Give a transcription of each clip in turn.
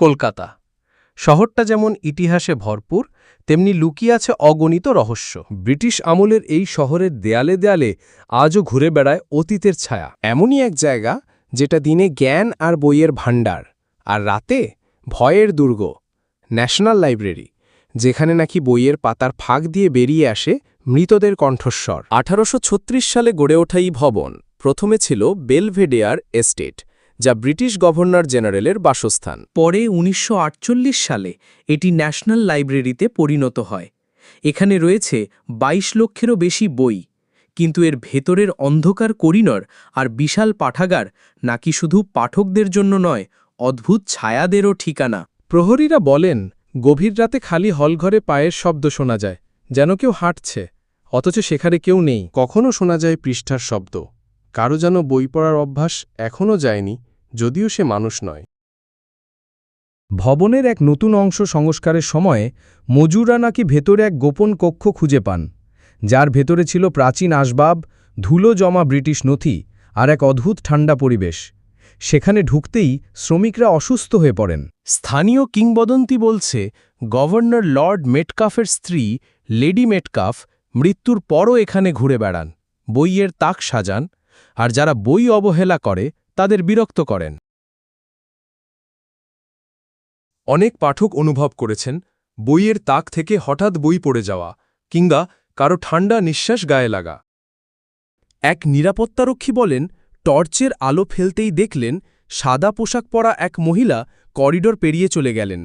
কলকাতা। শহরটা যেমন ইতিহাসে ভরপুর, তেমনি লুকিয়ে আছে অগণিত রহস্য। ব্রিটিশ আমলের এই শহরের দেয়ালে দেয়ালে আজও ঘুরে বেড়ায় অতীতের ছায়া। এমনই এক জায়গা যেটা দিনে জ্ঞান আর বইয়ের ভাণ্ডার, আর রাতে ভয়ের দুর্গ, ন্যাশনাল লাইব্রেরি, যেখানে নাকি বইয়ের পাতার ফাঁক দিয়ে বেরিয়ে আসে মৃতদের কণ্ঠস্বর। 1836 সালে গড়ে ওঠা এই ভবন প্রথমে ছিল বেলভেডেয়ার এস্টেট, যা ব্রিটিশ গভর্নর জেনারেলের বাসস্থান। পরে 1948 সালে এটি ন্যাশনাল লাইব্রেরিতে পরিণত হয়। এখানে রয়েছে 22 লক্ষেরও বেশি বই, কিন্তু এর ভেতরের অন্ধকার করিডর আর বিশাল পাঠাগার নাকি শুধু পাঠকদের জন্য নয়, অদ্ভুত ছায়াদেরও ঠিকানা। প্রহরীরা বলেন, গভীর রাতে খালি হলঘরে পায়ের শব্দ শোনা যায়, যেন কেউ হাঁটছে, অথচ সেখানে কেউ নেই। কখনো শোনা যায় পৃষ্ঠার শব্দ, কারো যেন বই পড়ার অভ্যাস এখনও যায়নি, যদিও সে মানুষ নয়। ভবনের এক নতুন অংশ সংস্কারের সময়ে মজুররা নাকি ভেতরে এক গোপন কক্ষ খুঁজে পান, যার ভেতরে ছিল প্রাচীন আসবাব, ধুলো জমা ব্রিটিশ নথি আর এক অদ্ভুত ঠান্ডা পরিবেশ। সেখানে ঢুকতেই শ্রমিকরা অসুস্থ হয়ে পড়েন। স্থানীয় কিংবদন্তি বলছে, গভর্নর লর্ড মেটকাফের স্ত্রী লেডি মেটকাফ মৃত্যুর পরও এখানে ঘুরে বেড়ান, বইয়ের তাক সাজান, আর যারা বই অবহেলা করে তাদের বিরক্ত করেন। অনেক পাঠক অনুভব করেছেন বইয়ের তাক থেকে হঠাৎ বই পড়ে যাওয়া, কিংবা কারো ঠান্ডা নিঃশ্বাস গায়ে লাগা। এক নিরাপত্তারক্ষী বলেন, টর্চের আলো ফেলতেই দেখলেন সাদা পোশাক পরা এক মহিলা করিডোর পেরিয়ে চলে গেলেন,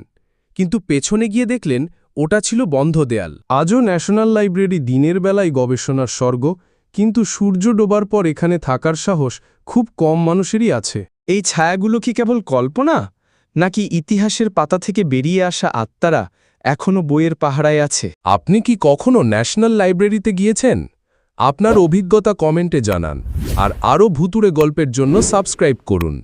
কিন্তু পেছনে গিয়ে দেখলেন ওটা ছিল বন্ধ দেয়াল। আজও ন্যাশনাল লাইব্রেরি দিনের বেলায় গবেষণার স্বর্গ, কিন্তু সূর্য ডোবার পর এখানে থাকার সাহস খুব কম মানুষেরই আছে। এই ছায়াগুলো কি কেবল কল্পনা, নাকি ইতিহাসের পাতা থেকে বেরিয়ে আসা আত্মারা এখনও বইয়ের পাহারায় আছে? আপনি কি কখনো ন্যাশনাল লাইব্রেরিতে গিয়েছেন? আপনার অভিজ্ঞতা কমেন্টে জানান, আর আরও ভুতুড়ে গল্পের জন্য সাবস্ক্রাইব করুন।